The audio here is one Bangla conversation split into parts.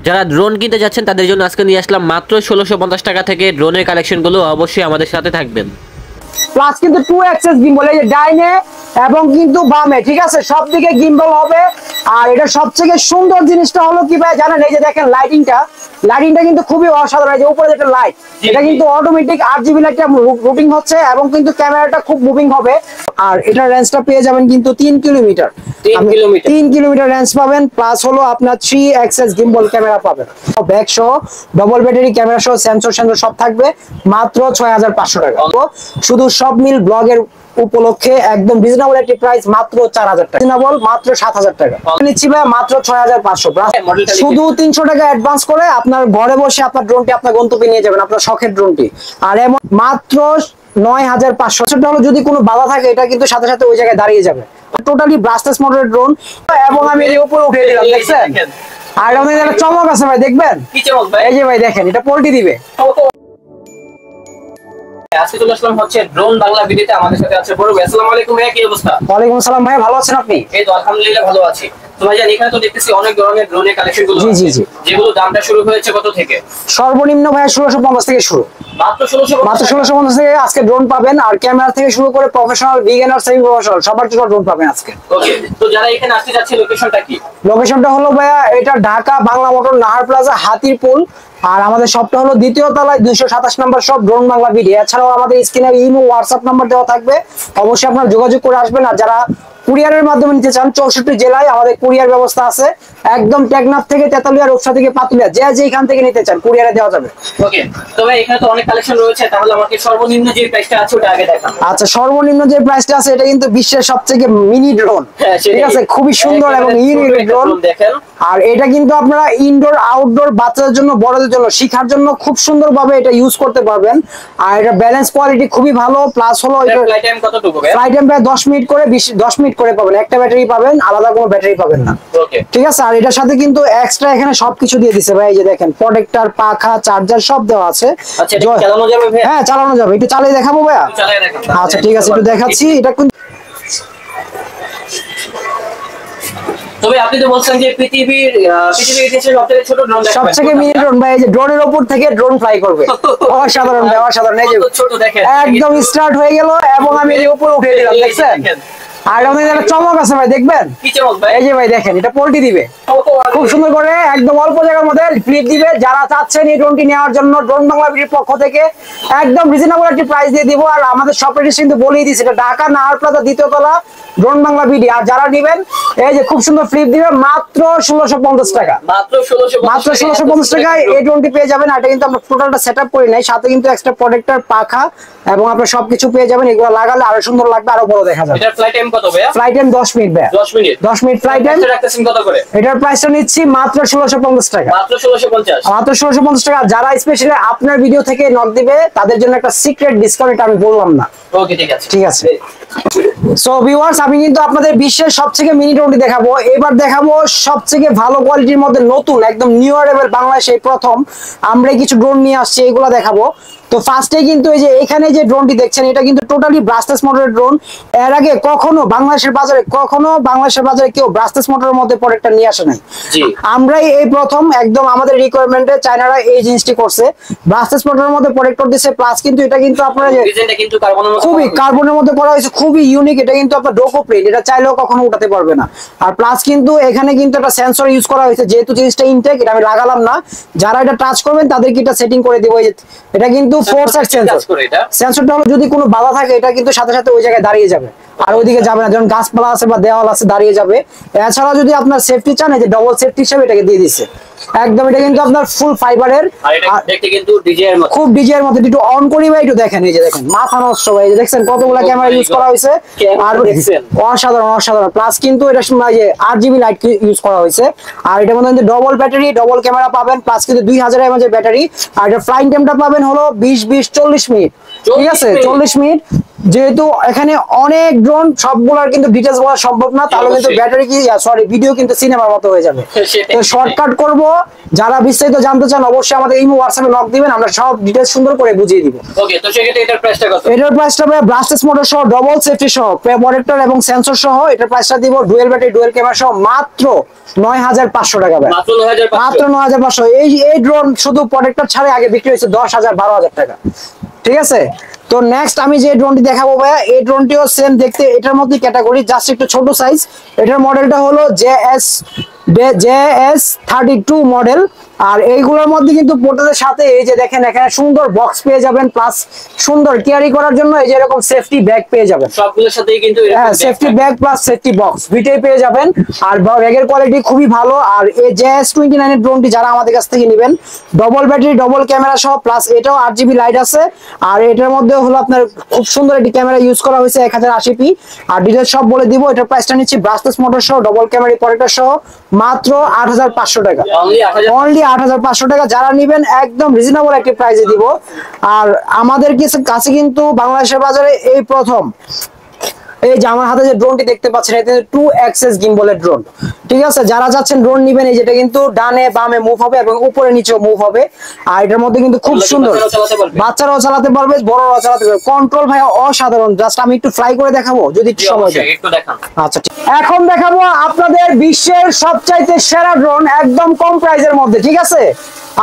যারা ড্রোন কিনতে যাচ্ছেন তাদের জন্য আজকে নিয়ে আসলাম মাত্র 1650 টাকা থেকে ড্রোনের কালেকশনগুলো। অবশ্যই আমাদের সাথে থাকবেন। প্লাস কিন্তু 2 অ্যাক্সেস গিম্বল, এই যে ডাইনে এবং কিন্তু বামে, ঠিক আছে, সব দিকে গিম্বল হবে। আর এটা সবথেকে সুন্দর জিনিসটা হলো কি ভাই জানেন, এই যে দেখেন লাইটিংটা কিন্তু খুবই অসাধারণ। এই যে উপরে যেটা লাইট, এটা কিন্তু অটোমেটিক RGB লাইটটা রুটিং হচ্ছে এবং কিন্তু ক্যামেরাটা খুব মুভিং হবে। আর এটা রেঞ্জটা পেয়ে যাবেন কিন্তু 3 কিলোমিটার 3 কিলোমিটার রেঞ্জ পাবেন। প্লাস হলো আপনার 3 অ্যাক্সেস গিম্বল ক্যামেরা পাবেন, ব্যাক সহ ডবল ব্যাটারি ক্যামেরা সহ সেন্সর সব থাকবে মাত্র 6500 টাকা। শুধু সব মিল ব্লগের উপলক্ষে একদম রিজনেবল একটি প্রাইস, মাত্র 4000 টাকা, রিজনেবল মাত্র 7000 টাকা নিচ্ছি ভাই, মাত্র 6500। শুধু 300 টাকা অ্যাডভান্স করে আপনার ঘরে বসে আপনার ড্রোনটি আপনার গন্তব্যে নিয়ে যাবেন, আপনার শখের ড্রোনটি। আর এমন মাত্র 9500 হলো, যদি কোনো বাধা থাকে এটা কিন্তু সাথে সাথে ওই জায়গায় দাঁড়িয়ে যাবে। টোটালি ব্রাশলেস মডেলের ড্রোন। এবং আমি এর উপরে উঠে দিলাম, দেখছেন? আর আমাদের একটা চমক আছে ভাই, দেখবেন? কি চমক ভাই? এই যে ভাই দেখেন, এটা পোল্টি দিবে। আজকে চলে আসলাম হচ্ছে ড্রোন বাংলা ভিডিওতে। আমাদের সাথে আছে বড় ভাই। আসসালামু আলাইকুম ভাই, কি অবস্থা? ওয়ালাইকুম আসসালাম ভাই, ভালো আছেন আপনি? এই তো আলহামদুলিল্লাহ ভালো আছি। তো ভাইজান এখানে তো দেখতেছি অনেক ধরনের ড্রোনের কালেকশন গুলো জি জি জি, যেগুলো দামটা শুরু হয়েছে কত থেকে? সর্বনিম্ন ভাই 1650 থেকে শুরু, মাত্র 1650 থেকে আজকে ড্রোন পাবেন। আর ক্যামেরা থেকে শুরু করে প্রফেশনাল, বিগিনার, সেমি প্রফেশনাল সবার জন্য ড্রোন পাবেন আজকে। ওকে, তো যারা এখানে আসতে যাচ্ছে লোকেশনটা কি? লোকেশনটা হলো ভাইয়া, এটা ঢাকা বাংলা মোটর নাহার প্লাজা হাতিরপুল। আর আমাদের শপটা হলো দ্বিতীয় তলায় 227 নম্বর শপ, ড্রোন বাংলা ভিডিও। এছাড়াও আমাদের স্ক্রিনে ইমো, হোয়াটসঅ্যাপ নাম্বার দেওয়া থাকবে, অবশ্যই আপনারা যোগাযোগ করে আসবেন। আর যারা কুরিয়ারের মাধ্যমে নিতে চান, 64 জেলায় আমাদের কুরিয়ার ব্যবস্থা আছে। একদম টেকনাফ থেকে তেতুলিয়া, রূপসা থেকে পাতুলিয়া, যেখান থেকে নিতে চান কুরিয়ারে দেওয়া যাবে। ওকে, তবে এখানে তো অনেক কালেকশন রয়েছে, তাহলে আমাকে সর্বনিম্ন যে প্রাইসটা আছে ওটা আগে দেখান। আচ্ছা, সর্বনিম্ন যে প্রাইসটা আছে এটা কিন্তু বিশ্বের সবথেকে মিনি ড্রোন, ঠিক আছে, খুবই সুন্দর এবং ইউনিক ড্রোন দেখেন। আর এটা কিন্তু আপনারা ইনডোর, আউটডোর, বাচ্চাদের জন্য, বড়দের জন্য, শিখার জন্য খুব সুন্দরভাবে এটা ইউজ করতে পারবেন। আর এটা ব্যালেন্স কোয়ালিটি খুবই ভালো। প্লাস হলো এটা ফ্লাইট টাইম কতটুকু? ফ্লাইট টাইম প্রায় 10 মিনিট করে 10 মিনিট করে পাবেন। একটা ব্যাটারি পাবেন, আলাদা কোনো ব্যাটারি পাবেন না। ওকে, ঠিক আছে। আর এটার সাথে কিন্তু এক্সট্রা এখানে সবকিছু দিয়ে দিছে ভাই, এই যে দেখেন, প্রোটেক্টর, পাখা, চার্জার সব দেওয়া আছে। আচ্ছা, এটা চালানো যাবে ভাই? হ্যাঁ, চালানো যাবে। একটু চালিয়ে দেখাবো ভাইয়া? চালিয়ে দেখান। আচ্ছা ঠিক আছে, একটু দেখাচ্ছি। এটা কিন্তু, তবে আপনি তো বলছেন যে পৃথিবীর ইতিহাসে সবথেকে ছোট ড্রোন, সবথেকে মিনি ড্রোন ভাই। এই যে ড্রোনের উপর থেকে ড্রোন ফ্লাই করবে, অসাধারণ ভাই, অসাধারণ। এই যে ছোট দেখেন, একদম স্টার্ট হয়ে গেল এবং আমি এর উপরে উঠে দিলাম, দেখছেন? আর আমাদের একটা চমক আছে ভাই, দেখবেন? কি চমক ভাই? এই যে ভাই দেখেন, এটা পোল্টি দিবে খুব সুন্দর করে, একদম অল্প জায়গার মধ্যে ফ্লিপ দিবে। যারা চাচ্ছেন এই ড্রোনটি নেওয়ার জন্য, ড্রোন বাংলা ভিডিওর পক্ষ থেকে একদম রিজনেবল একটি প্রাইস দিয়ে দিব। আর আমাদের শপের কিন্তু বলেই দিচ্ছি, এটা ঢাকা নাহার প্লাজা দ্বিতীয় তলা, ড্রোন বাংলা ভিডিও। আর যারা নেবেন, এই যে খুব সুন্দর ফ্লিপ দিবে, মাত্র 1650 টাকা, মাত্র 1650 টাকায় এই ড্রোনটি পেয়ে যাবেন। আর এটা কিন্তু আমরা টোটালটা সেট আপ করি নাই, সাথে কিন্তু এক্সট্রা প্রোটেক্টর, পাখা এবং আপনার সবকিছু পেয়ে যাবেন। এগুলো লাগালে আরো সুন্দর লাগবে, আরো বড় দেখা যাবে। এটার ফ্লাইট টাইম কত ভাই? ফ্লাইট টাইম 10 মিনিট ভাই, 10 মিনিট ফ্লাইট টাইম। রাখতেছেন কত করে? এটার প্রাইসটা নিচ্ছি মাত্র 1650 টাকা, মাত্র 1650, মাত্র 1650 টাকা। যারা স্পেশালি আপনার ভিডিও থেকে নক দিবে তাদের জন্য একটা সিক্রেট ডিসকাউন্ট আমি বললাম না। ওকে, ঠিক আছে, ঠিক আছে। সো ভিউয়ার্স, আমি কিন্তু আপনাদের বিশ্বের সবথেকে মিনি ড্রোনটি দেখাবো। এবার দেখাবো সবথেকে ভালো কোয়ালিটির মধ্যে নতুন, একদম নিউ অ্যারাইভাল, বাংলাদেশে প্রথম আমরা কিছু ড্রোন নিয়ে আসছি, এগুলো দেখাবো। তো ফার্স্টে কিন্তু এই যে এখানে যে ড্রোনটি দেখছেন, এটা কিন্তু টোটালি ব্রাশলেস মোটরের ড্রোন। এর আগে কখনো বাংলাদেশের বাজারে কেউ ব্রাশলেস মোটরের মধ্যে প্রোডাক্টটা নিয়ে আসে নাই। আমরাই এই প্রথম, একদম আমাদের রিকোয়ারমেন্টে চায়নারা এই জিনিসটি করছে, ব্রাশলেস মোটরের মধ্যে প্রোডাক্টর দিছে। প্লাস কিন্তু এটা কিন্তু আপনারা ডিজাইনটা কিন্তু খুবই কার্বনের মধ্যে করা হয়েছে, খুবই ইউনিক। এটা কিন্তু আপনার ডোকো প্রিন্ট, এটা চাইলেও কখনো উঠাতে পারবে না। আর প্লাস কিন্তু এখানে কিন্তু একটা সেন্সর ইউজ করা হয়েছে, যেহেতু জিনিসটা ইনটেক, এটা আমি লাগালাম না। যারা এটা টাচ করবেন তাদেরকে এটা সেটিং করে দেবো। এটা কিন্তু 4 সাইড সেন্সর। সেন্সরটা হলো যদি কোনো বাধা থাকে এটা কিন্তু সাথে সাথে ওই জায়গায় দাঁড়িয়ে যাবে, আর ওইদিকে যাবে না, যেমন গাছপালা আছে বা দেওয়াল আছে দাঁড়িয়ে যাবে। এছাড়া যদি আপনার সেফটি চান, এই যে ডবল সেফটি হিসেবে এটাকে দিয়ে দিচ্ছে একদম। এটা কিন্তু আপনার ফুল ফাইবারের, খুব ডিজাইনের মতো। একটু অন করি ভাই, একটু দেখেন, এই যে দেখেন, মাথা নষ্ট ভাই। এই যে দেখছেন কতগুলো ক্যামেরা ইউজ করা হয়েছে, আর অসাধারণ অসাধারণ। প্লাস কিন্তু এটা যে RGB লাইট ইউজ করা হয়েছে। আর এটার মধ্যে ডবল ব্যাটারি, ডবল ক্যামেরা পাবেন, প্লাস কিন্তু 2000 mAh ব্যাটারি। আর এটা ফ্লাইং টাইমটা পাবেন হলো 20-40 মিনিট, ঠিক আছে, 40 মিনিট। যেহেতু এখানে অনেক ড্রোন, সবগুলোর কিন্তু ডিটেইলস বলা সম্ভব না, তাহলে কিন্তু ব্যাটারি কি সরি ভিডিও কিন্তু সিনেমার মতো হয়ে যাবে। তো শর্টকাট করব, যারা বিস্তারিত জানতে চান অবশ্যই আমাদের ইমো হোয়াটসঅ্যাপে নক দিবেন, আমরা সব ডিটেইলস সুন্দর করে বুঝিয়ে দিব। ওকে, তো সেক্ষেত্রে এটার প্রাইসটা কত? এটার প্রাইসটা হবে ব্লাস্টেস মোটর সহ, ডবল সেফটি সহ, প্রোটেক্টর এবং সেন্সর সহ, এটার প্রাইসটা দিব ডুয়েল ব্যাটারি ডুয়েল ক্যামেরা সহ মাত্র 9500 টাকা ভাই, মাত্র 9500। মাত্র 9500। এই ড্রোন শুধু প্রোটেক্টর ছাড়া আগে বিক্রি হয়েছে 10,000 12,000 টাকা, ঠিক আছে। তো নেক্সট আমি যে ড্রোনটি দেখাবো ভাইয়া, এই ড্রোনটিও সেম দেখতে, এটার মধ্যে ক্যাটাগরি, জাস্ট একটু ছোট সাইজ। এটার মডেলটা হলো JS32 মডেল। আর এইগুলোর মধ্যে কিন্তু পোর্টের সাথে এই যে দেখেন এখানে সুন্দর বক্স পেয়ে যাবেন, প্লাস সুন্দর ক্যারি করার জন্য এই যে এরকম সেফটি ব্যাগ পেয়ে যাবেন, সবগুলোর সাথেই কিন্তু হ্যাঁ safety bag plus safety box দুইটাই পেয়ে যাবেন। আর ব্যাগের কোয়ালিটি খুবই ভালো। আর এই JS29 এর ড্রোনটি যারা আমাদের কাছ থেকে নেবেন, ডবল ব্যাটারি ডবল ক্যামেরা সহ, প্লাস এটাও 8GB লাইট আছে। আর এটার মধ্যে হলো আপনার খুব সুন্দর একটি ক্যামেরা ইউজ করা হয়েছে 1080p। আর ডিটেইলস সব বলে দিব। এটার প্রাইসটা নিচ্ছি ব্রাসলেস মোটর সহ, ডবল ক্যামেরা প্রোটেক্টর সহ মাত্র 8500 টাকা, অনলি 8500 টাকা। যারা নেবেন একদম রিজনেবল একটি প্রাইসে দিব। আর আমাদের কাছে কিন্তু বাংলাদেশের বাজারে এই প্রথম এই যে আমার হাতে যে ড্রোনটি দেখতে পাচ্ছেন, এটা 2 অ্যাক্সেস গিম্বলের ড্রোন, ঠিক আছে। যারা যাচ্ছেন ড্রোন নেবেন, এই যেটা কিন্তু ডানে বামে মুভ হবে এবং উপরে নিচেও মুভ হবে। আর এটার মধ্যে কিন্তু খুব সুন্দর, বাচ্চারাও চালাতে পারবে, বড়রাও চালাতে পারবে। কন্ট্রোল ভাই অসাধারণ, জাস্ট আমি একটু ফ্লাই করে দেখাবো যদি একটু সময় দেয়। আচ্ছা ঠিক। এখন দেখাবো আপনাদের বিশ্বের সবচাইতে সেরা ড্রোন, একদম কম প্রাইসের মধ্যে, ঠিক আছে।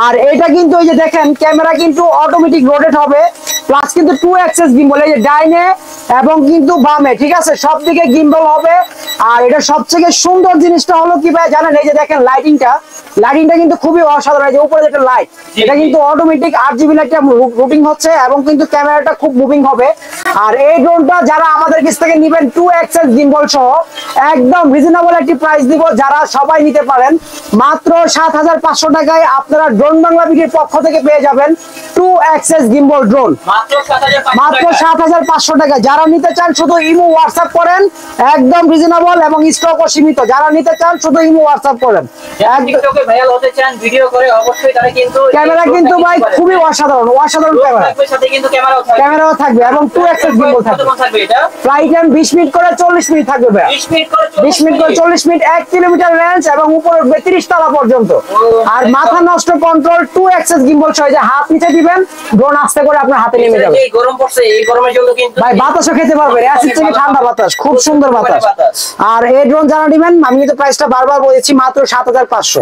আর এটা কিন্তু এই যে দেখেন ক্যামেরা কিন্তু অটোমেটিক রোটেট হবে, প্লাস কিন্তু 2 অ্যাক্সেস গিম্বল, এই যে ডাইনে এবং কিন্তু বামে, ঠিক আছে, সব দিকে গিম্বল হবে। আর এটা সবথেকে সুন্দর জিনিসটা হলো কি ভাই জানেন, এই যে দেখেন লাইটিংটা কিন্তু খুবই অসাধারণ। এই যে উপরে যেটা লাইট, এটা কিন্তু অটোমেটিক 8GB লাইটটা রুটিং হচ্ছে এবং কিন্তু ক্যামেরাটা খুব মুভিং হবে। আর এই ড্রোনটা যারা আমাদের কাছ থেকে নেবেন 2 অ্যাক্সেস গিম্বল সহ একদম রিজনেবল একটি প্রাইস দিব, যারা সবাই নিতে পারেন। মাত্র 7500 টাকায় আপনারা ড্রোন বাংলা বিডির পক্ষ থেকে পেয়ে যাবেন 2 অ্যাক্সেস গিম্বল ড্রোন, মাত্র 7500 টাকা। যারা নিতে চান শুধু ইমো হোয়াটসঅ্যাপ করেন, একদম রিজনেবল এবং স্টকও সীমিত। যারা নিতে চান শুধু ইমো হোয়াটসঅ্যাপ করেন। টিকটকে ভাইরাল হতে চান ভিডিও করে, অবশ্যই তারা কিন্তু ক্যামেরা কিন্তু ভাই খুবই অসাধারণ ক্যামেরা, সাথে কিন্তু ক্যামেরাও থাকবে এবং 2 অ্যাক্সেস গিম্বল থাকবে। এটা ফ্লাইট টাইম 20 মিনিট করে 40 মিনিট থাকবে ভাই, 20 মিনিট করে 40 মিনিট, 1 কিলোমিটার রেঞ্জ এবং উপরে উঠবে 30 তলা পর্যন্ত। আর মাথা নষ্ট কন্ট্রোল, 2 অ্যাক্সেস গিম্বল সহ, যে হাত নিচে দিবেন ড্রোন আস্তে করে আপনার হাতে নেমে যাবে। এই গরম পড়ছে, এই গরমের জন্য কিন্তু ভাই বাতাসও খেতে পারবেন, অ্যাসিড থেকে ঠান্ডা বাতাস, খুব সুন্দর বাতাস। আর এই ড্রোন যারা নেবেন, আমি কিন্তু প্রাইসটা বারবার বলেছি, মাত্র 7500,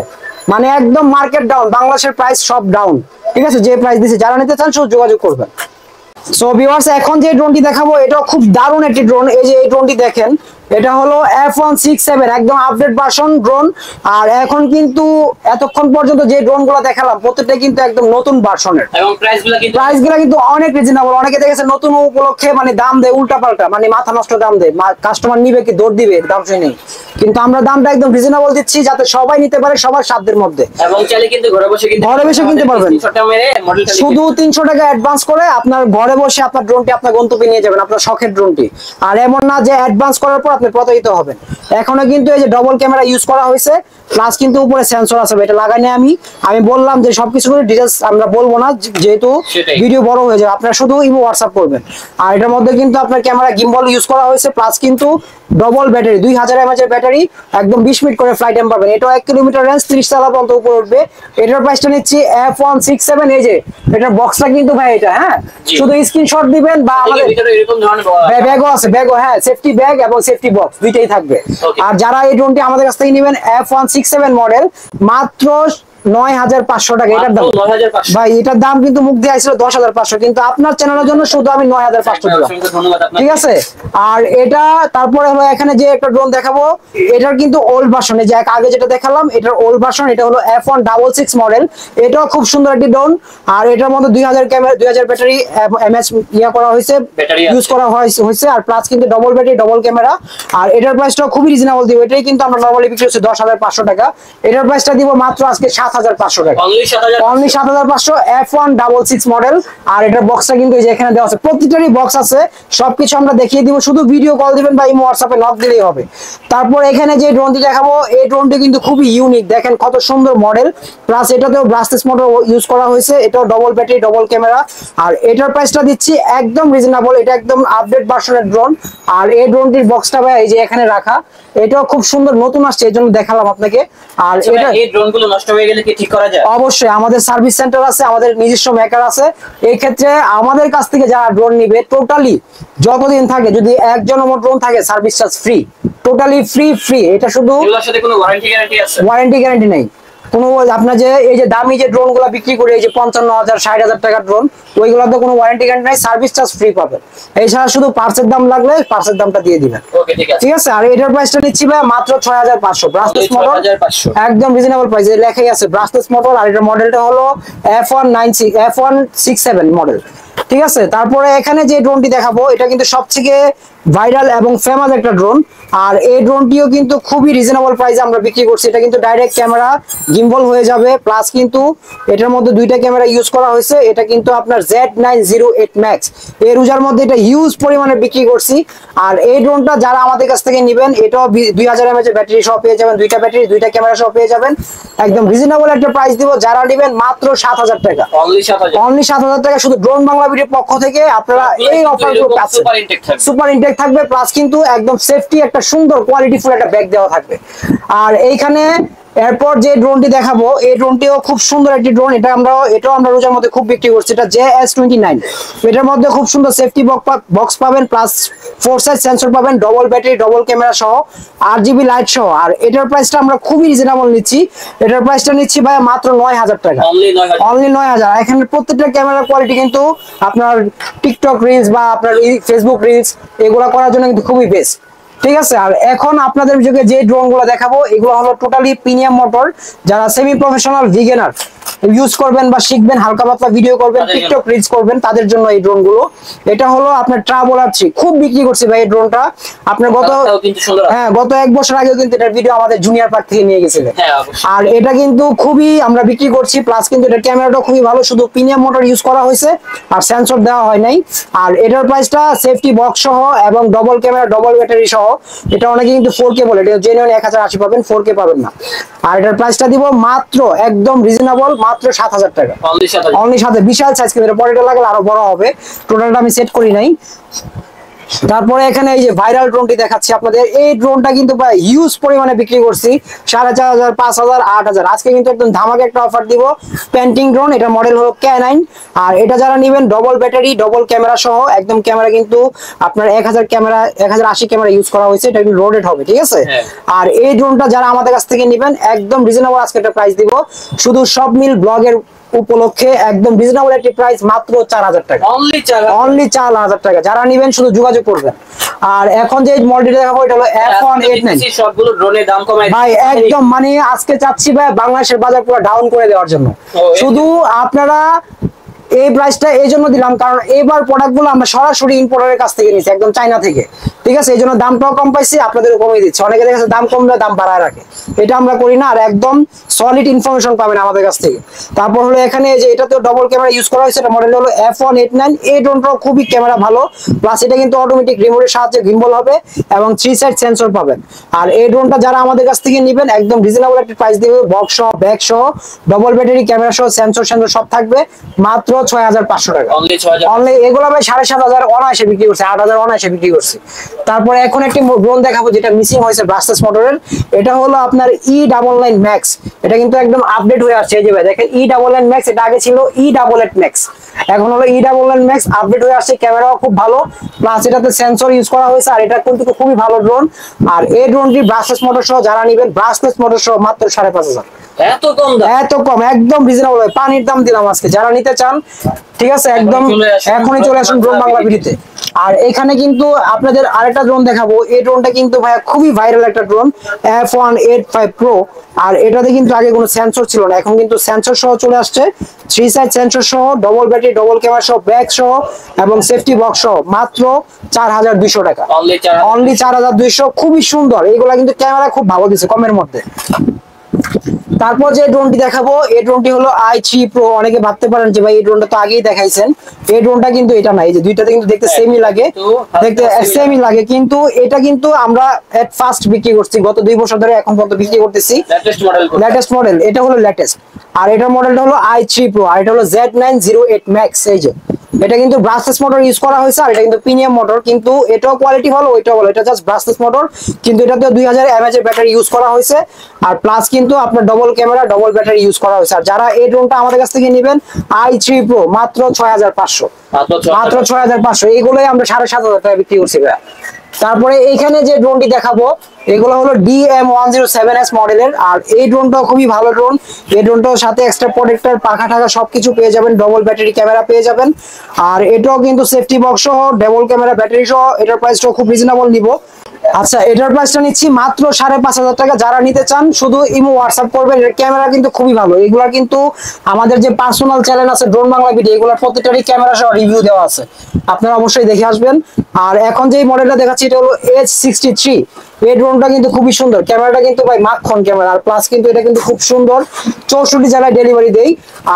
মানে একদম মার্কেট ডাউন, বাংলাদেশের প্রাইস সব ডাউন, ঠিক আছে। যে প্রাইস দিয়েছে, যারা নিতে চান শুধু যোগাযোগ করবেন। সো ভিউয়ার্স, এখন যে ড্রোনটি দেখাবো এটাও খুব দারুণ একটি ড্রোন। এই যে এই ড্রোনটি দেখেন, এটা হলো F167 একদম আপডেট ভার্সন ড্রোন। আর এখন কিন্তু এতক্ষণ পর্যন্ত যে ড্রোনগুলো দেখালাম প্রত্যেকটা কিন্তু একদম নতুন ভার্সনের, এবং প্রাইসগুলো কিন্তু অনেক রিজনেবল। অনেকে দেখেছে নতুন উপলক্ষে মানে দাম দেয় উল্টা পাল্টা, মানে মাথা নষ্ট দাম দেয়, কাস্টমার নিবে কি দৌড় দিবে, দাম শুনে নেই। কিন্তু আমরা দামটা একদম রিজনেবল দিচ্ছি, যাতে সবাই নিতে পারে, সবার সাধ্যের মধ্যে। এবং চাইলে কিন্তু ঘরে বসে কিনতে পারবেন, শুধু 300 টাকা অ্যাডভান্স করে আপনার ঘরে বসে আপনার ড্রোনটি আপনার গন্তব্যে নিয়ে যাবেন, আপনার শখের ড্রোনটি। আর এমন না যে অ্যাডভান্স করার পর আপনি প্রতারিত হবেন। এখনো কিন্তু এই যে ডবল ক্যামেরা ইউজ করা হয়েছে, প্লাস কিন্তু উপরে সেন্সর আছে, এটা লাগাইনি আমি বললাম যে সবকিছু ডিটেইলস আমরা বলবো না, যেহেতু ভিডিও বড় হয়ে যাবে। আপনারা শুধু ইমো হোয়াটসঅ্যাপ করবেন। আর এটার মধ্যে কিন্তু আপনার ক্যামেরা গিম্বল ইউজ করা হয়েছে, প্লাস কিন্তু ডবল ব্যাটারি 2000 mAh এর ব্যাটারি, একদম 20 মিনিট করে ফ্লাইট টাইম পাবেন। এটা 1 কিলোমিটার রেঞ্জ, 30 তলা পর্যন্ত উপরে উঠবে। এটার প্রাইসটা নিচ্ছি F167। এই যে এটার বক্সটা কিন্তু ভাই এটা, হ্যাঁ, শুধু স্ক্রিনশট দিবেন বা আমাদের ভিতরে এরকম ধরনের ব্যাগও আছে, হ্যাঁ, সেফটি ব্যাগ এবং সেফটি বক্স দুইটাই থাকবে। আর যারা এই ড্রোনটি আমাদের কাছ থেকে নেবেন F167 মডেল, মাত্র 9500 টাকা এটার দাম। ভাই এটার দাম কিন্তু মুখ দিয়ে আসছিল 10500, কিন্তু আপনার চ্যানেলের জন্য শুধু আমি 9500 দিলাম, ঠিক আছে। আর এটা তারপরে হলো এখানে যে একটা ড্রোন দেখাবো, এটার কিন্তু ওল্ড ভার্সন, এই যে আগে যেটা দেখালাম এটার ওল্ড ভার্সন, এটা হলো F166 মডেল। এটাও খুব সুন্দর একটি ড্রোন। আর এটার মধ্যে 2000 ক্যামেরা, 2000 ব্যাটারি এমএএইচ করা হয়েছে, ইউজ করা হয়েছে। আর প্লাস কিন্তু ডবল ব্যাটারি ডবল ক্যামেরা। আর এটার প্রাইসটা খুবই রিজনেবল দিব, এটাই কিন্তু আমরা নরমালি বিক্রি হচ্ছে 10500 টাকা। এটার প্রাইসটা দিব মাত্র আজকে 7,500 টাকা, অনলি 7,500 F166 মডেল। আর এটার বক্সটা কিন্তু এই যে এখানে দেওয়া আছে, প্রতিটারই বক্স আছে, সবকিছু আমরা দেখিয়ে দিব, শুধু ভিডিও কল দিবেন বা ইমো হোয়াটসঅ্যাপে নক দিলেই হবে। তারপর এখানে যে ড্রোনটি দেখাবো, এই ড্রোনটি কিন্তু খুবই ইউনিক, দেখেন কত সুন্দর মডেল, প্লাস এটাতেও ব্রাসলেস মোটর ইউজ করা হয়েছে, এটাও ডবল ব্যাটারি ডবল ক্যামেরা। আর এটার প্রাইসটা দিচ্ছি একদম রিজনেবল, এটা একদম আপডেট ভার্সনের ড্রোন। আর এই ড্রোনটির বক্সটা ভাই এই যে এখানে রাখা, এটাও খুব সুন্দর, নতুন আসছে এই জন্য দেখালাম আপনাকে। আর এটা এই ড্রোনগুলো নষ্ট হয়ে গেলে কি ঠিক করা যায়? অবশ্যই আমাদের সার্ভিস সেন্টার আছে, আমাদের নিজস্ব মেকার আছে। এই ক্ষেত্রে আমাদের কাছ থেকে যারা ড্রোন নিবে টোটালি যতদিন থাকে, যদি একজন আমার ড্রোন থাকে, service charge free, totally free. এটা শুধু এগুলোর সাথে কোনো ওয়ারেন্টি গ্যারান্টি আছে? ওয়ারেন্টি গ্যারান্টি নেই কোনো। আপনার যে এই যে দামি যে ড্রোন গুলা বিক্রি করে, এই যে 55,000 60,000 টাকার ড্রোন, ওইগুলোতে কোনো ওয়ারেন্টি গ্যারান্টি নাই, সার্ভিস চার্জ ফ্রি পাবেন। এছাড়া শুধু পার্সের দাম লাগলে পার্সের দামটা দিয়ে দিবেন। ওকে, ঠিক আছে। ঠিক আছে। আর এটার প্রাইসটা নিচ্ছি ভাই মাত্র 6,500, ব্রাসলেস মোটর, 6,500 একদম রিজনেবল প্রাইস, লেখাই আছে ব্রাসলেস মোটর। আর এটার মডেলটা হলো F167 মডেল। ঠিক আছে। তারপরে এখানে যে ড্রোনটি দেখাবো, এটা কিন্তু সবথেকে ভাইরাল এবং ফেমাস একটা ড্রোন। আর এই ড্রোনটিও কিন্তু খুবই রিজনেবল প্রাইসে আমরা বিক্রি করছি। এটা কিন্তু ডাইরেক্ট ক্যামেরা গিম্বল হয়ে যাবে, প্লাস কিন্তু এটার মধ্যে দুইটা ক্যামেরা ইউজ করা হয়েছে। এটা কিন্তু আপনার Z908 Max এই রুজার মধ্যে এটা হিউজ পরিমাণে বিক্রি করছি। আর এই ড্রোনটা যারা আমাদের কাছ থেকে নেবেন, এটাও 2000 mAh ব্যাটারি সহ পেয়ে যাবেন, দুইটা ব্যাটারি দুইটা ক্যামেরা সহ পেয়ে যাবেন, একদম রিজনেবল একটা প্রাইস দিব। যারা নেবেন মাত্র 7,000 টাকা, অনলি 7,000 টাকা, শুধু ড্রোন বাংলা ভিডিওর পক্ষ থেকে আপনারা এই অফারগুলো পাচ্ছেন। সুপার ইনটেক থাকবে, প্লাস কিন্তু একদম সেফটি একটা সুন্দর কোয়ালিটি ফুল একটা ব্যাগ দেওয়া থাকবে। আর এইখানে এরপর যে ড্রোনটি দেখাবো, এই ড্রোনটিও খুব সুন্দর একটি ড্রোন, এটাও আমরা রোজার মধ্যে খুব বিক্রি করছি। এটা JS29, এটার মধ্যে খুব সুন্দর সেফটি বক্স পাবেন, প্লাস 4 সাইজ সেন্সর পাবেন, ডবল ব্যাটারি ডবল ক্যামেরা সহ, 8GB লাইট সহ। আর এটার প্রাইসটা আমরা খুবই রিজনেবল নিচ্ছি, এটার প্রাইসটা নিচ্ছি ভাই মাত্র 9,000 টাকা, অনলি 9,000। এখানে প্রত্যেকটা ক্যামেরার কোয়ালিটি কিন্তু আপনার টিকটক রিলস বা আপনার ফেসবুক রিলস এগুলা করার জন্য কিন্তু খুবই বেস্ট। ঠিক আছে। আর এখন আপনাদের যুগে যে ড্রোন গুলো দেখাবো, এগুলো হলো টোটালি প্রিমিয়াম মোটর, যারা সেমি প্রফেশনাল বিগিনার ইউজ করবেন বা শিখবেন, হালকা পাতলা ভিডিও করবেন, টিকটক রিলস করবেন, তাদের জন্য এই ড্রোন গুলো। এটা হলো আপনার ট্রাভেলার 3, খুব বিক্রি করছি ভাই এই ড্রোনটা। আপনার গত 1 বছর আগেও কিন্তু এটার ভিডিও আমাদের জুনিয়র পার্ক থেকে নিয়ে গেছিলেন। আর এটা কিন্তু খুবই আমরা বিক্রি করছি, প্লাস কিন্তু এটার ক্যামেরাটা খুবই ভালো, শুধু প্রিমিয়াম মোটর ইউজ করা হয়েছে আর সেন্সর দেওয়া হয় নাই। আর এটার প্রাইসটা সেফটি বক্স সহ এবং ডবল ক্যামেরা ডবল ব্যাটারি সহ, এটা অনেকে কিন্তু 4K বলে, এটা জেনুইন 1080 পাবেন, 4K পাবেন না। আর এটার প্রাইসটা দিব মাত্র একদম রিজনেবল, মাত্র 7,000 টাকা, অনলি 7,000। বিশাল সাইজ, কিন্তু এটা পরেটা লাগলে আরো বড় হবে, টোটালটা আমি সেট করি নাই। তারপরে এখানে এই যে ভাইরাল ড্রোনটি দেখাচ্ছি আপনাদের, এই ড্রোনটা কিন্তু ভাই হিউজ পরিমাণে বিক্রি করছি, 4,500 5,000 8,000। আজকে কিন্তু একদম ধামাকা একটা অফার দিব, পেন্টিং ড্রোন, এটা মডেল হলো K9। আর এটা যারা নেবেন ডবল ব্যাটারি ডবল ক্যামেরা সহ, একদম ক্যামেরা কিন্তু আপনার 1080 ক্যামেরা ইউজ করা হয়েছে, এটা কিন্তু লোডেড হবে। ঠিক আছে। আর এই ড্রোনটা যারা আমাদের কাছ থেকে নেবেন একদম রিজনেবল আজকে একটা প্রাইস দিব, শুধু সব মিল ব্লগের উপলক্ষে একদম রিজনেবল একটি প্রাইস, মাত্র 4,000 টাকা, অনলি 4,000 টাকা। যারা নেবেন শুধু যোগাযোগ করবেন। আর এখন যে মডেলটা দেখাবো, এটা হলো F189, সবগুলো ড্রোনের দাম কমায় ভাই একদম মানে আজকে চাচ্ছি ভাই বাংলাদেশের বাজার পুরো ডাউন করে দেওয়ার জন্য। শুধু আপনারা এই প্রাইসটা এই জন্য দিলাম, কারণ এবার প্রোডাক্টগুলো আমরা সরাসরি ইম্পোর্টারের কাছ থেকে নিয়েছি, একদম চায়না থেকে। ঠিক আছে। এই জন্য দামটাও কম পাইছি, আপনাদেরও কমিয়ে দিচ্ছি। অনেকে দেখা যাচ্ছে দাম কমলে দাম বাড়ায় রাখে, এটা আমরা করি না। আর একদম সলিড ইনফরমেশন পাবেন আমাদের কাছ থেকে। তারপর হলো এখানে যে এটাতেও ডবল ক্যামেরা ইউজ করা হয়েছে, এটা মডেল হলো F189। এই ড্রোনটাও খুবই ক্যামেরা ভালো, প্লাস এটা কিন্তু অটোমেটিক রিমোটের সাহায্যে গিম্বল হবে এবং 3 সাইড সেন্সর পাবেন। আর এই ড্রোনটা যারা আমাদের কাছ থেকে নেবেন একদম রিজনেবল একটা প্রাইস দিবে, বক্স সহ ব্যাগ সহ ডবল ব্যাটারি ক্যামেরা সহ সেন্সর সব থাকবে, মাত্র 6,500 টাকা, অনলি। এগুলো ভাই 7,500 অনায়াসে বিক্রি করছে, 8,000 অনায়াসে বিক্রি করছে। তারপরে এখন একটি ড্রোন দেখাবো যেটা মিসিং হয়েছে ব্রাসলেস মোটরের, এটা হলো আপনার E99 Max। এটা কিন্তু একদম আপডেট হয়ে আসছে, এই যে ভাই দেখেন E99 Max, এটা আগে ছিল E88 Max, এখন হলো E99 Max, আপডেট হয়ে আসছে। ক্যামেরাও খুব ভালো, প্লাস এটাতে সেন্সর ইউজ করা হয়েছে। আর এটা কিন্তু খুবই ভালো ড্রোন। আর এই ড্রোনটি ব্রাসলেস মোটর সহ যারা নেবেন, ব্রাসলেস মোটর সহ মাত্র 5,500, এত কম, একদম রিজনেবল, পানির দাম দিলাম আজকে। যারা নিতে চান, ঠিক আছে, একদম এখনই চলে আসুন ড্রোন বাংলা ভিডিওতে। আর এখানে কিন্তু আপনাদের আরেকটা ড্রোন দেখাবো, এই ড্রোনটা কিন্তু ভাই খুবই ভাইরাল একটা ড্রোন, F185 Pro। আর এটাতে কিন্তু আগে কোনো সেন্সর ছিল না, এখন কিন্তু সেন্সর সহ চলে আসছে, 3 সাইড সেন্সর সহ, ডবল ব্যাটারি ডবল ক্যামেরা সহ, ব্যাগ সহ এবং সেফটি বক্স সহ, মাত্র 4,200 টাকা, অনলি 4,200। খুবই সুন্দর, এইগুলা কিন্তু ক্যামেরা খুব ভালো দিচ্ছে কমের মধ্যে। তারপর যে ড্রোনটি দেখাবো এই ড্রোনটি হলো i3 Pro। অনেকে ভাবতে পারেন যে ভাই এই ড্রোনটা তো আগেই দেখাইছেন, এই ড্রোনটা কিন্তু এটা না, এই যে দুইটাতে কিন্তু দেখতে সেমই লাগে, দেখতে সেমই লাগে, কিন্তু এটা কিন্তু আমরা এট ফার্স্ট বিক্রি করছি গত 2 বছর ধরে, এখন পর্যন্ত বিক্রি করতেছি লেটেস্ট মডেল। এটা হলো লেটেস্ট, আর এটার মডেলটা হলো i3 Pro, আর এটা হলো Z908 Max। এই যে এটা কিন্তু ব্রাসলেস মোটর ইউজ করা হয়েছে, আর এটা কিন্তু প্রিমিয়াম মোটর, কিন্তু এটাও কোয়ালিটি ভালো ওইটাও ভালো। এটা জাস্ট ব্রাসলেস মোটর, কিন্তু এটাতে 2000 mAh এর ব্যাটারি ইউজ করা হয়েছে, আর প্লাস কিন্তু আপনার double camera double battery use করা হয়েছে। আর যারা এই ড্রোনটা আমাদের কাছ থেকে নেবেন i3 Pro মাত্র 6500, মাত্র 6500, এইগুলোই আমরা 7500 টাকা বিক্রি করছি ভাই। তারপরে এইখানে যে ড্রোনটি দেখাবো এগুলো হলো DM107S মডেলের, আর এই ড্রোনটাও খুবই ভালো ড্রোন। এই ড্রোনটার সাথে এক্সট্রা প্রোটেক্টর, পাখা টাকা সবকিছু পেয়ে যাবেন, ডবল ব্যাটারি ক্যামেরা পেয়ে যাবেন, আর এটাও কিন্তু সেফটি বক্স সহ ডবল ক্যামেরা ব্যাটারি সহ। এটার প্রাইসটাও খুব রিজনেবল নিব। আচ্ছা, এটার প্রাইসটা নিচ্ছি মাত্র 5500 টাকা। যারা নিতে চান শুধু ইমো হোয়াটসঅ্যাপ করবেন। এর ক্যামেরা কিন্তু খুবই ভালো, এগুলা কিন্তু আমাদের যে পার্সোনাল চ্যানেল আছে ড্রোন বাংলা ভিডিও, এগুলোর প্রত্যেকটারই ক্যামেরা সহ রিভিউ দেওয়া আছে, আপনারা অবশ্যই দেখে আসবেন। আর এখন যে মডেলটা দেখাচ্ছি এটা হলো H63। এই ড্রোনটা কিন্তু খুবই সুন্দর, ক্যামেরাটা কিন্তু ভাই মাখন ক্যামেরা, আর প্লাস কিন্তু এটা কিন্তু খুব সুন্দর, 64 জেলায় ডেলিভারি দেই।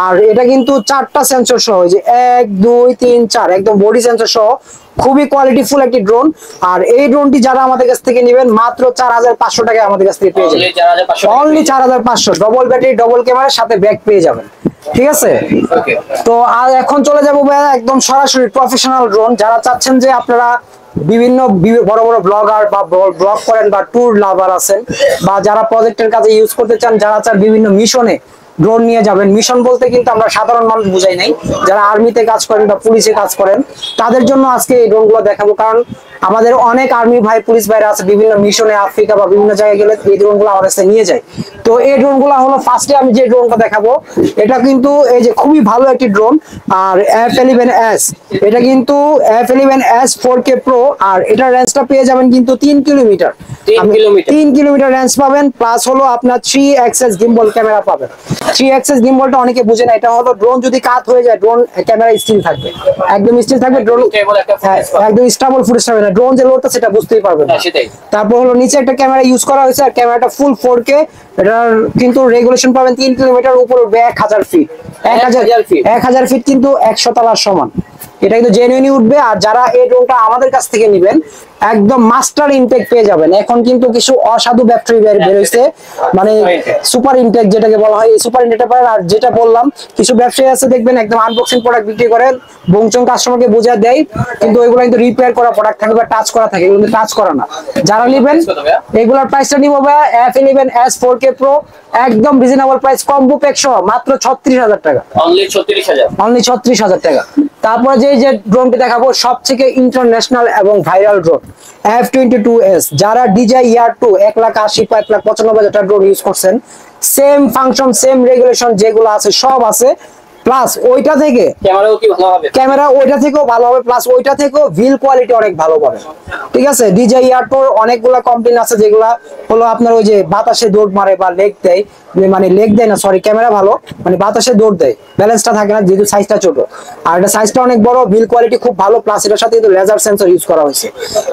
আর এটা কিন্তু 4টা সেন্সর সহ, যে 1 2 3 4 একদম বডি সেন্সর সহ, খুবই কোয়ালিটিফুল একটি ড্রোন। আর এই ড্রোনটি যারা আমাদের কাছ থেকে নেবেন মাত্র 4500 টাকায় আমাদের কাছ থেকে পেয়ে যাবেন, অনলি 4500, ডবল ব্যাটারি ডবল ক্যামেরার সাথে ব্যাক পেয়ে যাবেন। ঠিক আছে, তো আর এখন চলে যাবো ভাই একদম সরাসরি প্রফেশনাল ড্রোন। যারা চাচ্ছেন যে আপনারা বিভিন্ন বড় বড় ব্লগার বা ব্লগ করেন বা ট্যুর লাভার আছেন, বা যারা প্রজেক্টের কাজে ইউজ করতে চান, যারা চান বিভিন্ন মিশনে ড্রোন নিয়ে যাবেন। মিশন বলতে কিন্তু আমরা সাধারণ মানুষ বুঝাই নাই, যারা আর্মিতে কাজ করেন বা পুলিশে কাজ করেন তাদের জন্য আজকে এই ড্রোনগুলো দেখাবো। কারণ আমাদের অনেক আর্মি ভাই পুলিশ ভাইরা আছে বিভিন্ন মিশনে, আফ্রিকা বা বিভিন্ন জায়গায় গেলে এই ড্রোনগুলো আমাদের কাছে নিয়ে যায়। তো এই ড্রোনগুলো হলো ফার্স্টে আমি যে ড্রোনটা দেখাবো এটা কিন্তু এই যে খুবই ভালো একটি ড্রোন, আর F11S। এটা কিন্তু F11S 4K Pro, আর এটার রেঞ্জটা পেয়ে যাবেন কিন্তু 3 কিলোমিটার, 3 কিলোমিটার রেঞ্জ পাবেন। প্লাস হলো আপনার 3 axis gimbal ক্যামেরা পাবেন। 3 axis গিম্বলটা অনেকে বুঝে না, এটা হলো ড্রোন যদি কাত হয়ে যায় ড্রোন ক্যামেরা স্টিল থাকবে, একদম স্টিল থাকবে, ড্রোন একদম স্টেবল ফুটেজ হবে না, ড্রোন যে লোডটা সেটা বুঝতেই পারবেন না। তারপর হলো নিচে একটা ক্যামেরা ইউজ করা হয়েছে, আর ক্যামেরাটা ফুল 4K। এটার কিন্তু রেগুলেশন পাবেন 3 কিলোমিটার, উপরে 1000 ফিট, 1000 ফিট কিন্তু 100 তলার সমান। এটা কিন্তু জেনুইনই উঠবে। আর যারা এই ড্রোনটা আমাদের কাছ থেকে নেবেন একদম মাস্টার ইনটেক পেয়ে যাবেন। এখন কিন্তু কিছু অসাধু ব্যবসায়ী বের হইছে, মানে সুপার ইনটেক যেটাকে বলা হয়, এই সুপার ইনটেকটা পারেন। আর যেটা বললাম কিছু ব্যবসায়ী আছে দেখবেন একদম আনবক্সিং প্রোডাক্ট বিক্রি করেন, বংচং কাস্টমারকে বোঝা দেয়, কিন্তু ওইগুলো কিন্তু রিপেয়ার করা প্রোডাক্ট থাকে বা টাচ করা থাকে, এগুলো টাচ করা না। যারা নেবেন এগুলোর প্রাইসটা নিব ভাই F11S 4K Pro, একদম রিজনেবল প্রাইস, কম্বো প্যাক সহ মাত্র 36000 টাকা, অনলি 36000 টাকা। তারপরে যে ড্রোনটি দেখাবো সবথেকে ইন্টারন্যাশনাল এবং ভাইরাল ড্রোন F22S। যারা DJI Air 2 1,80,000 বা 1,95,000 টাকা ড্রোন ইউজ করছেন, সেম ফাংশন সেম রেগুলেশন যেগুলো আছে সব আছে, প্লাস ওইটা থেকে ক্যামেরা ওইটা থেকেও ভালো হবে, প্লাস ওইটা থেকেও ভিল কোয়ালিটি অনেক ভালো পাবে। ঠিক আছে, DJI Air 2 অনেকগুলা কমপ্লেন আছে যেগুলা হলো আপনার ওই যে বাতাসে দৌড় মারে বা লেগ দেয়, মানে লেগ দেয় না সরি, ক্যামেরা ভালো মানে বাতাসে দৌড় দেয়, ব্যালেন্সটা থাকে না যেহেতু সাইজটা ছোট। আর এটা সাইজটা অনেক বড়, বিল কোয়ালিটি খুব ভালো, প্লাস এটার সাথে কিন্তু লেজার সেন্সর ইউজ করা হয়েছে।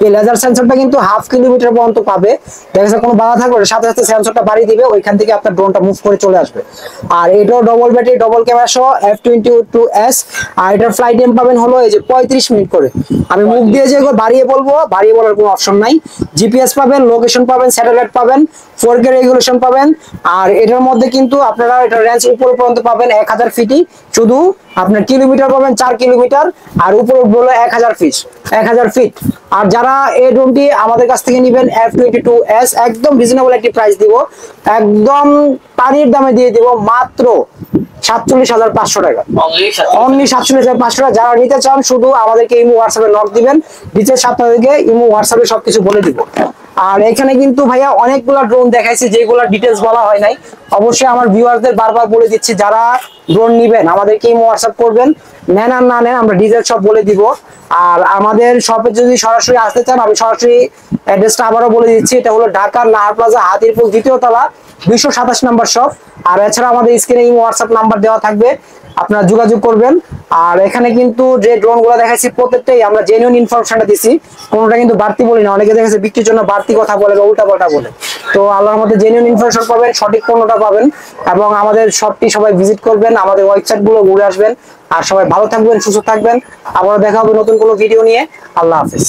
এই লেজার সেন্সরটা কিন্তু 1/2 কিলোমিটার পর্যন্ত পাবে, দেখা যাচ্ছে কোনো বাধা থাকলে সাথে সাথে সেন্সরটা বাড়িয়ে দিবে, ওইখান থেকে আপনার ড্রোনটা মুভ করে চলে আসবে। আর এটাও ডবল ব্যাটারি ডবল ক্যামেরা সহ F22S। আর এটার ফ্লাইট টাইম পাবেন হলো এই যে 35 মিনিট করে। আমি মুখ দিয়ে যে বাড়িয়ে বলবো, বাড়িয়ে বলার কোনো অপশন নাই। জিপিএস পাবেন, লোকেশন পাবেন, স্যাটেলাইট পাবেন, 4K রেগুলেশন পাবেন। আর এটার মধ্যে কিন্তু আপনারা এটা রেঞ্জ উপর পর্যন্ত পাবেন 1000 ফিটই, শুধু আপনার কিলোমিটার পাবেন 4 কিলোমিটার, আর উপরে বলে 1000 ফিট, 1000 ফিট। আর যারা এই ড্রোনটি আমাদের কাছ থেকে নেবেন F22S, একদম রিজনেবল একটি প্রাইস দিব, একদম পানির দামে দিয়ে দিব, মাত্র 47,500 টাকা, অনলি 47,500 টাকা। যারা নিতে চান শুধু আমাদেরকে ইমো হোয়াটসঅ্যাপে নক দিবেন, ডিটেইলস আপনাদেরকে ইমো হোয়াটসঅ্যাপে সবকিছু বলে দিব। আর এখানে কিন্তু ভাইয়া অনেকগুলা ড্রোন দেখাইছি যেগুলো ডিটেইলস বলা হয় নাই, অবশ্যই আমার ভিউয়ারদের বারবার বলে দিচ্ছি, যারা ড্রোন নেবেন আমাদেরকে ইমো হোয়াটসঅ্যাপ করবেন, নেন আর না নেন আমরা ডিটেইলস সব বলে দিব। আর আমাদের শপে যদি সরাসরি আসতে চান আমি সরাসরি অ্যাড্রেসটা আবারও বলে দিচ্ছি, এটা হলো ঢাকার নাহার প্লাজা, হাতিরপুল 2য় তলা, 227 নম্বর শপ। আর এছাড়া আমাদের স্ক্রিনে ইমো হোয়াটসঅ্যাপ নাম্বার দেওয়া থাকবে, আপনারা যোগাযোগ করবেন। আর এখানে কিন্তু যে ড্রোন গুলো দেখাচ্ছি প্রত্যেকটাই আমরা জেনুইন ইনফরমেশনটা দিছি, কোনোটা কিন্তু বাড়তি বলি না। অনেকে দেখাচ্ছে বিক্রির জন্য বাড়তি কথা বলে বা উল্টা পাল্টা বলে, তো আল্লাহর মধ্যে জেনুইন ইনফরমেশন পাবেন, সঠিক পণ্যটা অফার পাবেন এবং আমাদের শপটি সবাই ভিজিট করবেন, আমাদের ওয়েবসাইট গুলো ঘুরে আসবেন। আর সবাই ভালো থাকবেন, সুস্থ থাকবেন। আবার দেখা হবে নতুন কোনো ভিডিও নিয়ে। আল্লাহ হাফেজ।